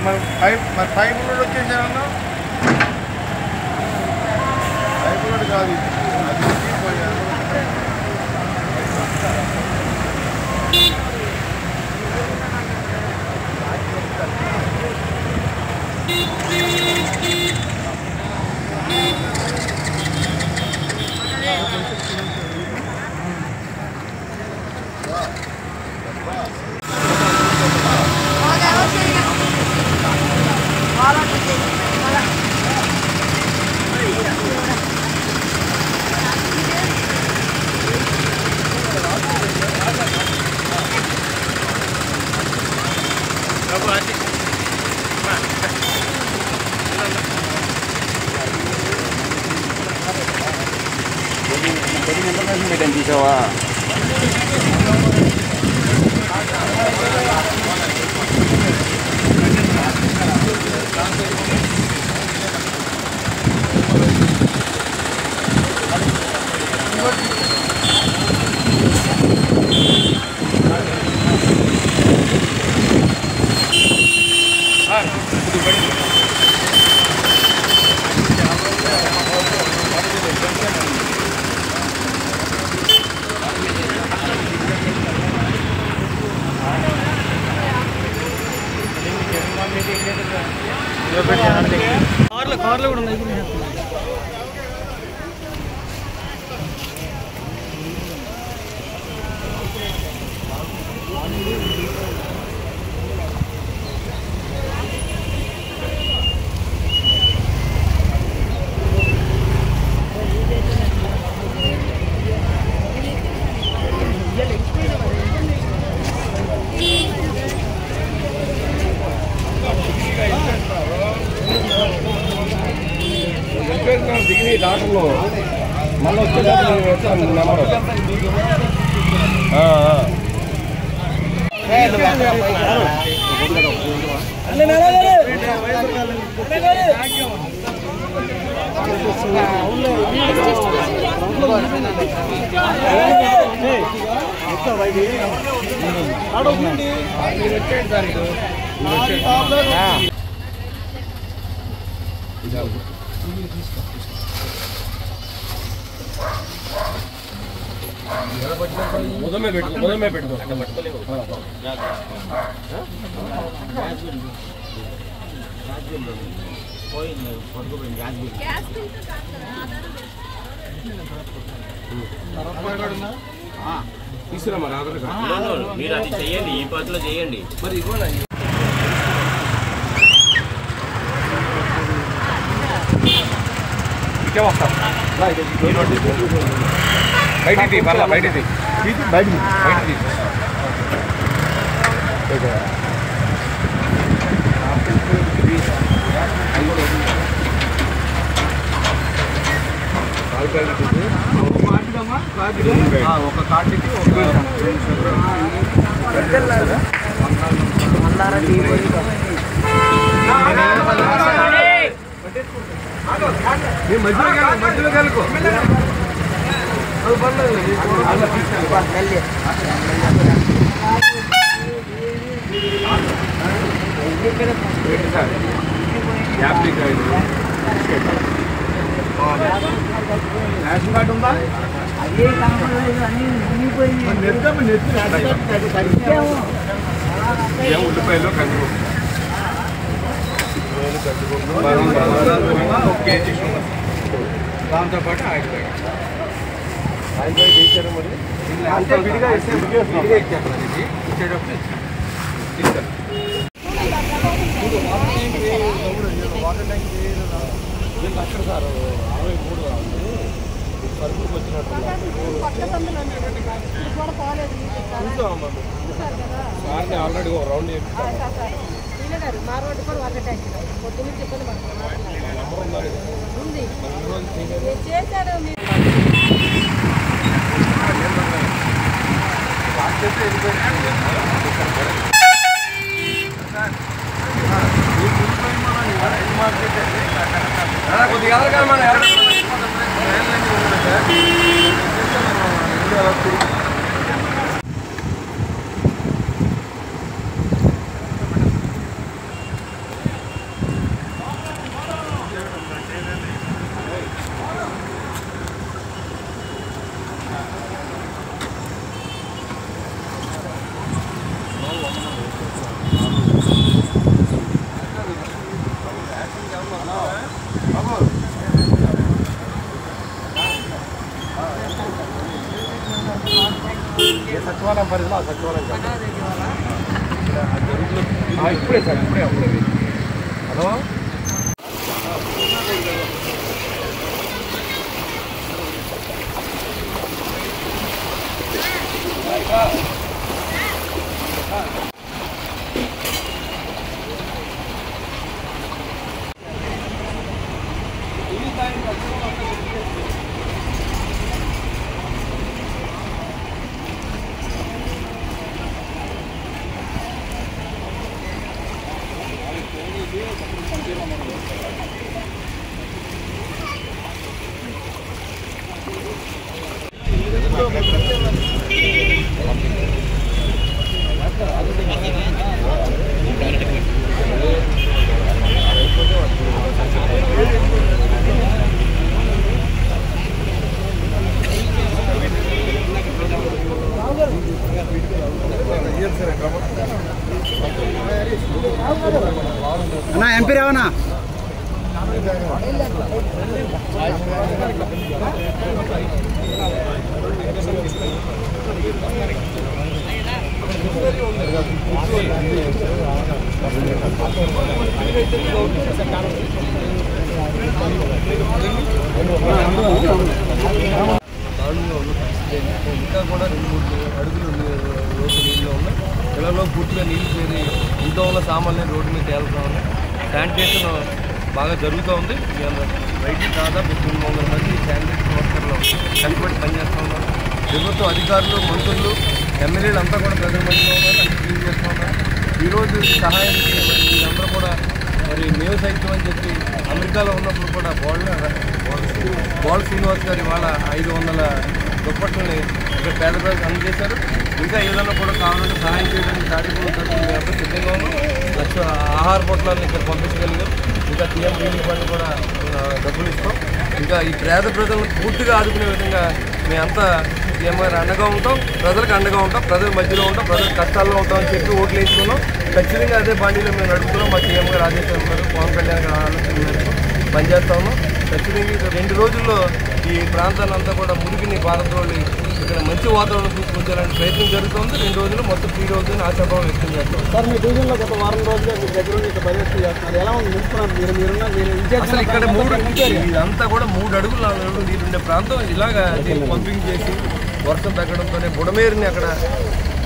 మరి pipe load వచ్చేసారన్నా pipe load కాదు Medan di Jawa. కార్లు కూడా ఉన్నాయి. డిగ్రీ దాంట్లో మళ్ళీ వచ్చేటప్పుడు నెంబర్ ఉదమే పెట్టుకో తీసుకురా మరి మీరు అది చెయ్యండి, ఈ పద్ధతిలో చేయండి. మరి ఇవ్వాలి బయటిది పర్లా బయటిది బయటిది ఒక కార్డుకి మధ్యలో కలుకో రేషన్ కార్డు ఉందా? ఉల్లిపాయలు కేజీ దాంతో పాటు ఆయిల్ ప్యాకెట్ ఇచ్చారు. మరి అంటే విడిగా ఇచ్చారు. ఇచ్చేటప్పుడు ఇస్తారు. వాటర్ ట్యాంక్ లక్షలు సార్ 63 సరుకులకు వచ్చినట్టు సార్ని ఆల్రెడీ ఒక రౌండ్ కొద్దిగా పరిధి మా సచివాలయం ఇప్పుడే సార్ ఇప్పుడే అవుతుంది. హలో అన్నా ఎంపీ రావనా ఇంకా కూడా 2-3 అడుగులు రోడ్డు నీళ్ళు ఉన్నాయి. పిల్లల్లో పూర్తిగా నీళ్ళు చేరి ఇంట్లో ఉన్న సామాన్లు రోడ్డు మీద తేలుతూ ఉన్నాయి. శానిటేషన్ బాగా జరుగుతూ ఉంది. రైతు దాదాపు 900 మంది శానిటేషన్ వర్కర్లు కనిపెట్టి పనిచేస్తూ ఉన్నారు. ప్రభుత్వ అధికారులు, మంత్రులు, ఎమ్మెల్యేలు అంతా కూడా ప్రజల మధ్యలో ఉన్నారు, అన్ని క్లీన్ చేస్తూ ఉన్నారు. ఈరోజు సహాయానికి మరి వీళ్ళందరూ కూడా మరి మేము సైతం అని చెప్పి అమెరికాలో ఉన్నప్పుడు కూడా బోళ్ళ శ్రీనివాస్ గారు ఇవాళ 500 దుప్పట్లని ఇక్కడ పేద ప్రజలకు అందజేశారు. ఇంకా ఏదైనా కూడా కావాలంటే సహాయం చేయడానికి తాటిపూడి సిద్ధంగా ఉన్నాం. 1,00,000 ఆహార పొట్లాలను ఇక్కడ పంపించగలిగాం. ఇంకా సీఎం రిలీఫ్ ఫండ్ కూడా డబ్బులు ఇస్తాం. ఇంకా ఈ పేద ప్రజలను పూర్తిగా ఆదుకునే విధంగా మేమంతా సీఎం గారు అండగా ఉంటాం, ప్రజలకు అండగా ఉంటాం, ప్రజల మధ్యలో ఉంటాం, ప్రజల కష్టాల్లో ఉంటామని చెప్పి ఓట్లు వేసుకున్నాం. ఖచ్చితంగా అదే బాండీలో మేము నడుపుతున్నాం. మా సీఎం గారు ఆదేశాలు ఉన్నారు, పవన్ కళ్యాణ్ గారు ఆలోచన మేరకు పనిచేస్తా ఉన్నాం. ఖచ్చితంగా 2 రోజుల్లో ఈ ప్రాంతాన్ని అంతా కూడా మురికిని పారద్రోలి ఇక్కడ మంచి వాతావరణం తీసుకొచ్చేలాంటి ప్రయత్నం జరుగుతుంది. 2 రోజులు మొత్తం 3 రోజులు ఆశాభావం వ్యక్తం చేస్తాం. సార్ మీ డివిజన్లో గత వారం రోజులుగా మీ దగ్గర ఇక్కడ పర్యటన చేస్తున్నారు. ఎలా ఉంది అసలు ఇక్కడ ఇదంతా కూడా 3 అడుగులు 4 అడుగులు నీరుండే ప్రాంతం. ఇలాగా పంపింగ్ చేసి వర్షం తగ్గడంతోనే బుడమేరుని అక్కడ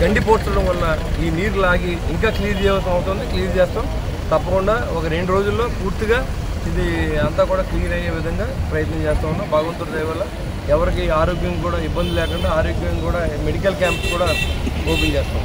గండి పోర్చడం వల్ల ఈ నీరు లాగి ఇంకా క్లియర్ చేయవలసిన అవుతుంది. క్లియర్ చేస్తాం తప్పకుండా. ఒక 2 రోజుల్లో పూర్తిగా ఇది అంతా కూడా క్లియర్ అయ్యే విధంగా ప్రయత్నం చేస్తూ ఉన్నాం. భగవంతుడి దయ వల్ల ఎవరికి ఆరోగ్యం కూడా ఇబ్బంది లేకుండా ఆరోగ్యం కూడా మెడికల్ క్యాంప్స్ కూడా ఓపెన్ చేస్తాం.